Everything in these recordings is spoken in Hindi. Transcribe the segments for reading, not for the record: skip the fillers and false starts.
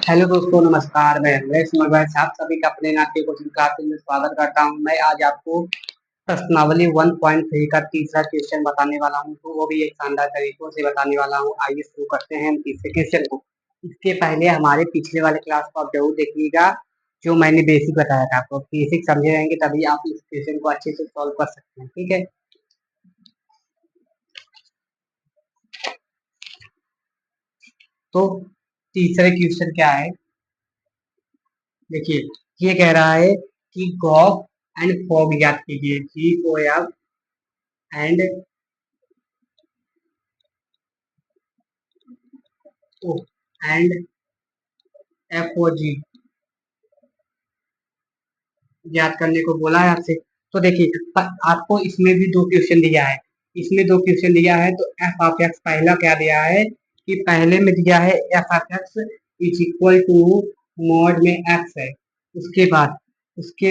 हेलो दोस्तों, नमस्कार। मैं रमेश मगरच आप सभी का अपने नाट्य कोचिंग क्लासेस में स्वागत करता हूं। मैं आज आपको प्रश्नावली 1.3 का तीसरा क्वेश्चन बताने वाला हूं, तो वो भी एक शानदार तरीकों से बताने वाला हूं। आइए शुरू करते हैं हम तीसरे क्वेश्चन को। इसके पहले हमारे पिछले वाले क्लास को आप जरूर देखिएगा, जो मैंने बेसिक बताया था आपको। बेसिक समझे रहेंगे तभी आप इस क्वेश्चन को अच्छे से सॉल्व कर सकते हैं, ठीक है। तो तीसरे क्वेश्चन क्या है, देखिए। ये कह रहा है कि गॉफ एंड फॉग याद कीजिए। GOF and O and FOG याद करने को बोला है आपसे। तो देखिए, आपको इसमें भी दो क्वेश्चन दिया है। इसमें दो क्वेश्चन दिया है, तो एफ ऑफ एक्स पहला क्या दिया है कि पहले में दिया है F of X is equal to mod में एक्स है। उसके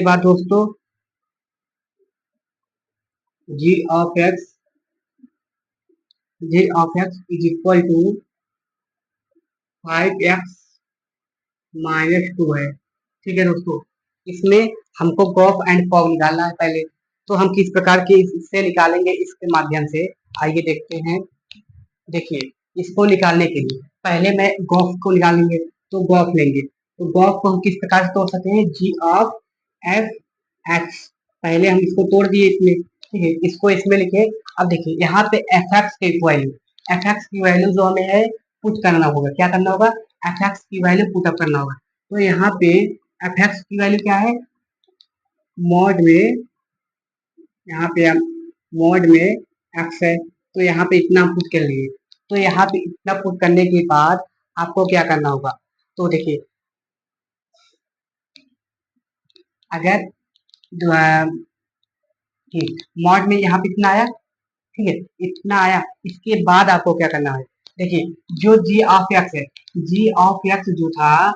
बाद दोस्तों G of X is equal to 5x -2 है। ठीक है दोस्तों, इसमें हमको गॉफ एंड फॉग निकालना है पहले। तो हम किस प्रकार के इससे निकालेंगे, इसके माध्यम से आइए देखते हैं। देखिए, इसको निकालने के लिए पहले मैं गॉफ को निकालेंगे, तो गॉफ लेंगे। तो गॉफ को हम किस प्रकार से तोड़ सकते हैं, जी ऑफ एफ एक्स। पहले हम इसको तोड़ दिए इसमें, ठीक है। इसको इसमें लिखे। अब देखिए, यहाँ पे एफ एक्स की वैल्यू जो हमें है पुट करना होगा। क्या करना होगा, एफ एक्स की वैल्यू पुट अप करना होगा। तो यहाँ पे एफ एक्स की वैल्यू क्या है, मॉड में, यहाँ पे हम मॉड में एक्स है, तो यहाँ पे इतना पुट कर लिए। तो यहाँ पे इतना पुट करने के बाद आपको क्या करना होगा, तो देखिए, अगर ठीक मॉड में यहाँ पे इतना आया, ठीक है, इतना आया। इसके बाद आपको क्या करना है, देखिए, जो जी ऑफ एक्स है, जी ऑफ एक्स जो था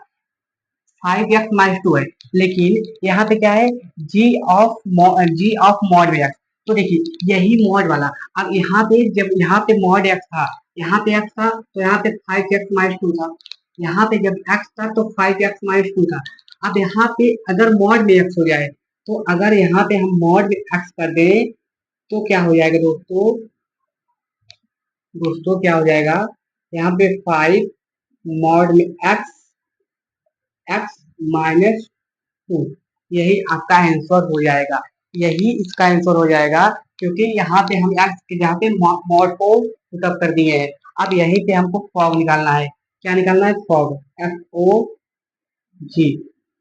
5x -2 है, लेकिन यहाँ पे क्या है, जी ऑफ मॉड में एक्स। तो देखिए, यही मॉड वाला। अब यहाँ पे जब यहाँ पे मॉड एक्स था, यहाँ पे एक्स था, तो यहाँ पे 5x -2 था। यहाँ पे जब एक्स था तो 5x-2 था। अब यहाँ पे अगर मॉड में एक्स हो जाए, तो अगर यहाँ पे हम मॉड में एक्स कर दें, तो क्या हो जाएगा दोस्तों, क्या हो जाएगा, यहाँ पे 5 मॉड में एक्स एक्स -2, यही आपका आंसर हो जाएगा। यही इसका आंसर हो जाएगा, क्योंकि यहाँ पे हम एक्स के जहाँ पे मॉड को पुटअप कर दिए हैं। अब यहीं पे हमको फॉग निकालना है। क्या निकालना है, फॉग, FOG,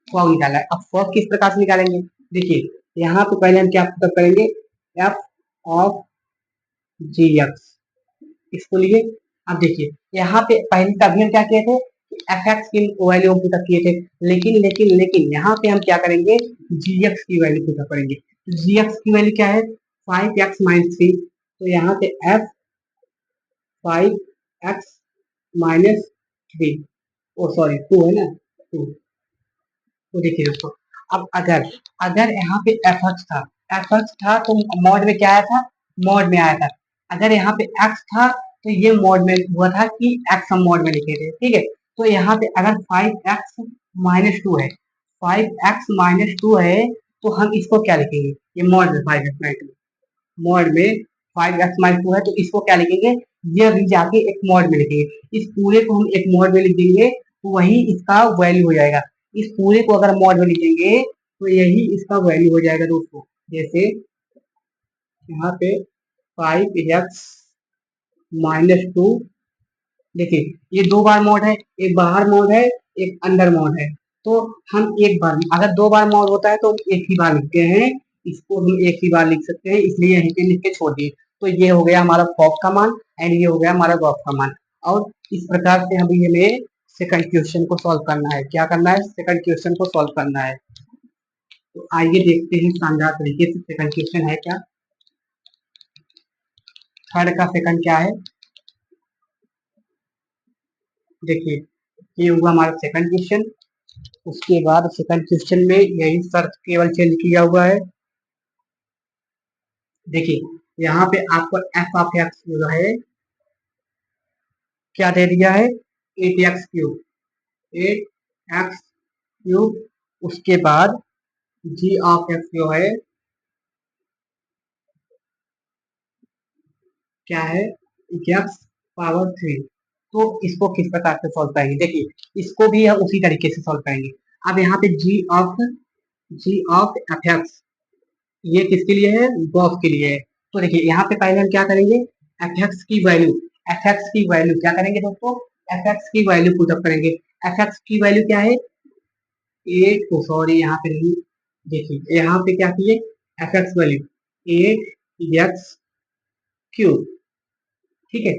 फॉग निकालना है। अब फॉग किस प्रकार से निकालेंगे, देखिए, यहाँ पे पहले हम क्या पुटअप करेंगे, एफ ऑफ जी एक्स, इसको लिए। अब देखिए, यहाँ पे पहले तभी हम क्या किए थे, एफ एक्स की वैल्यू हम पुटअप किए थे, लेकिन यहाँ पे हम क्या करेंगे, जी एक्स की वैल्यू पुटअप करेंगे। जी एक्स की वैल्यू क्या है, 5x-3। तो यहाँ पे एफ 5x-3, ओ सॉरी 2 है ना, 2। तो देखिए दोस्तों, अब अगर अगर यहाँ पे एफ एक्स था तो मॉड में क्या आया था, मॉड में आया था। अगर यहाँ पे एक्स था, तो ये मॉड में हुआ था कि एक्स हम मॉड में लिखे थे, ठीक है। तो यहाँ पे अगर 5x-2 है, 5x-2 है, तो हम इसको क्या लिखेंगे, ये मॉड में 5x-2, मॉड में 5x-2 है, तो इसको क्या लिखेंगे, ये अभी जाके एक मॉड में लिखेंगे। इस पूरे को हम एक मॉड में लिख देंगे, तो वही इसका वैल्यू हो जाएगा। इस पूरे को अगर मॉड में लिखेंगे, तो यही इसका वैल्यू हो जाएगा दोस्तों। जैसे यहाँ पे 5x-2, देखिए, ये दो बार मॉड है, एक बाहर मॉड है, एक अंदर मॉड है। तो हम एक बार, अगर दो बार मॉड होता है तो हम एक ही बार लिखते हैं, इसको हम एक ही बार लिख सकते हैं, इसलिए यहीं पे लिख के छोड़ दिए। तो ये हो गया हमारा फॉग का मान, एंड ये हो गया हमारा गॉफ का मान। और इस प्रकार से हमें सेकंड क्वेश्चन को सॉल्व करना है। क्या करना है, सेकंड क्वेश्चन को सॉल्व करना है। तो आइए देखते हैं शानदार तरीके से सेकंड क्वेश्चन है क्या। थर्ड का सेकंड क्या है, देखिए, ये हुआ हमारा सेकंड क्वेश्चन। उसके बाद सेकंड क्वेश्चन में यही शर्त केवल चेंज किया हुआ है। देखिए, यहाँ पे आपको एफ ऑफ एक्स जो है क्या दे दिया है, 8x3, एक्स क्यूब, उसके बाद जी ऑफ एक्स जो है क्या है, एक्स पावर 3। तो इसको किस प्रकार से सॉल्व करेंगे, देखिए इसको भी हम उसी तरीके से सॉल्व करेंगे। अब यहाँ पे जी ऑफ एफ एक्स, ये किसके लिए है, गॉस के लिए है। तो देखिए यहाँ पे पहले हम क्या करेंगे, एफ एक्स की वैल्यू, एफ एक्स की वैल्यू क्या करेंगे दोस्तों, एफ एक्स की वैल्यू पुटअप करेंगे। एफ एक्स की वैल्यू क्या है, 8 को, सॉरी यहाँ पे नहीं, देखिए यहाँ पे क्या किए, F x value 8 x cube, ठीक है,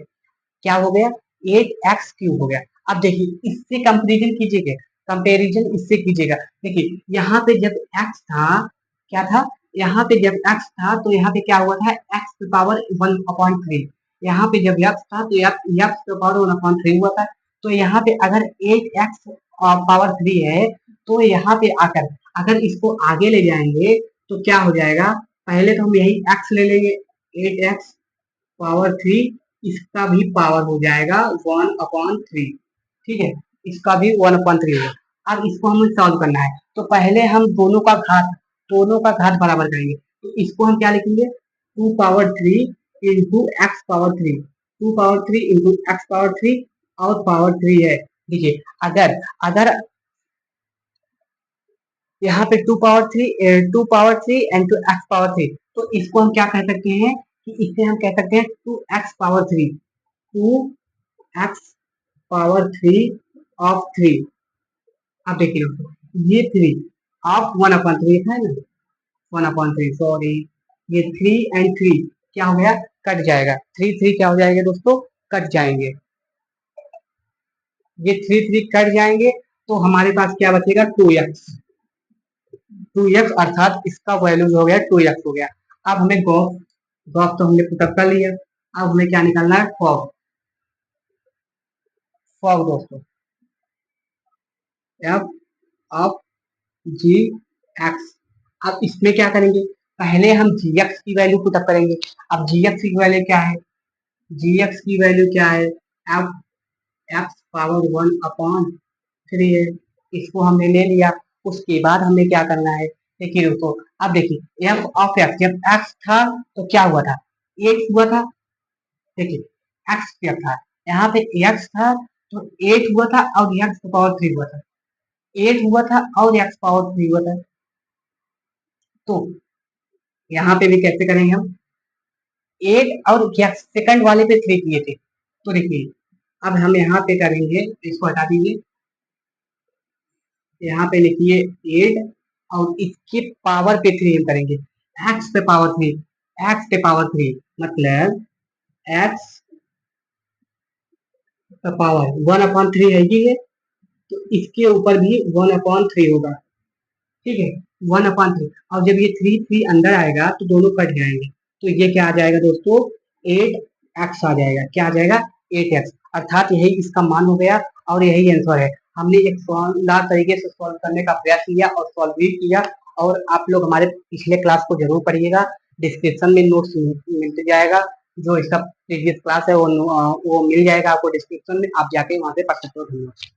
क्या हो गया, 8 एक्स क्यूब हो गया। अब देखिए इससे कंपेरिजन कीजिएगा, कंपेरिजन इससे कीजिएगा। देखिए यहाँ पे जब एक्स था, क्या था, यहाँ पे जब एक्स था तो यहाँ पे क्या हुआ था, एक्स पावर 1/3। यहाँ पे जब एक्स था तो एक्स पावर 1/3 हुआ था। तो यहाँ पे अगर 8 एक्स पावर 3 है, तो यहाँ पे आकर अगर इसको आगे ले जाएंगे तो क्या हो जाएगा, पहले तो हम यही एक्स ले लेंगे, 8 एक्स पावर 3, इसका भी पावर हो जाएगा 1/3, ठीक है, इसका भी 1/3 होगा। अब इसको हमें सॉल्व करना है, तो पहले हम दोनों का घात बराबर करेंगे। तो इसको हम क्या लिखेंगे, 2 power 3 into x power 3, 2 power 3 into x power 3, और पावर 3 है। देखिए अगर अगर यहाँ पे 2 पावर 3 इंटू एक्स पावर 3, तो इसको हम क्या कह सकते हैं, कि इसे हम कह सकते हैं 2 एक्स पावर 3 ऑफ 3। अब देखिए दोस्तों, ये 3 ऑफ 1/3 है ना, 1/3, सॉरी, ये 3 एंड 3 क्या हो गया, कट जाएगा, 3 3 क्या हो जाएगा दोस्तों, कट जाएंगे, ये 3 3 कट जाएंगे। तो हमारे पास क्या बचेगा, 2x अर्थात इसका वैल्यू हो गया 2x हो गया। अब हमें गॉस, गॉस तो हमने पुटअप कर लिया। अब हमें क्या निकालना है, फॉग, फॉग दोस्तों, एफ ऑफ जी एक्स। अब इसमें क्या करेंगे, पहले हम जी एक्स की वैल्यू पुटअप करेंगे। अब जी एक्स की वैल्यू क्या है, जी एक्स की वैल्यू क्या है, एफ एक्स पावर 1/3 है, इसको हमने ले लिया। उसके बाद हमें क्या करना है, देखिए दोस्तों, अब देखिए एफ ऑफ एक्स, जब एक्स था तो क्या हुआ था, 8 हुआ था, देखिए एक्स क्या था, यहाँ पे एक्स था तो 8 हुआ था और एक्स पावर 3 हुआ था, 8 हुआ था और एक्स पावर 3 हुआ था। तो यहाँ पे भी कैसे करेंगे हम, 8 और एक्स सेकंड वाले पे 3 किए थे। तो देखिए अब हम यहाँ पे करेंगे, इसको हटा दीजिए, यहाँ पे लिखिए 8 और इसके पावर पे 3 हम करेंगे, एक्स पे पावर 3, एक्स पे पावर 3 मतलब एक्स का पावर 1/3 है, ये है, तो इसके ऊपर भी 1/3 होगा, ठीक है, 1/3। और जब ये 3 3 अंदर आएगा तो दोनों कट जाएंगे, तो ये क्या आ जाएगा दोस्तों, 8 एक्स आ जाएगा, क्या आ जाएगा, 8 एक्स, अर्थात यही इसका मान हो गया और यही आंसर है। हमने एक शानदार तरीके से सॉल्व करने का प्रयास किया और सॉल्व भी किया। और आप लोग हमारे पिछले क्लास को जरूर पढ़िएगा, डिस्क्रिप्शन में नोट्स मिलते जाएगा, जो इसका प्रीवियस क्लास है वो मिल जाएगा आपको डिस्क्रिप्शन में, आप जाके वहां से पढ़ सकते हो। धन्यवाद।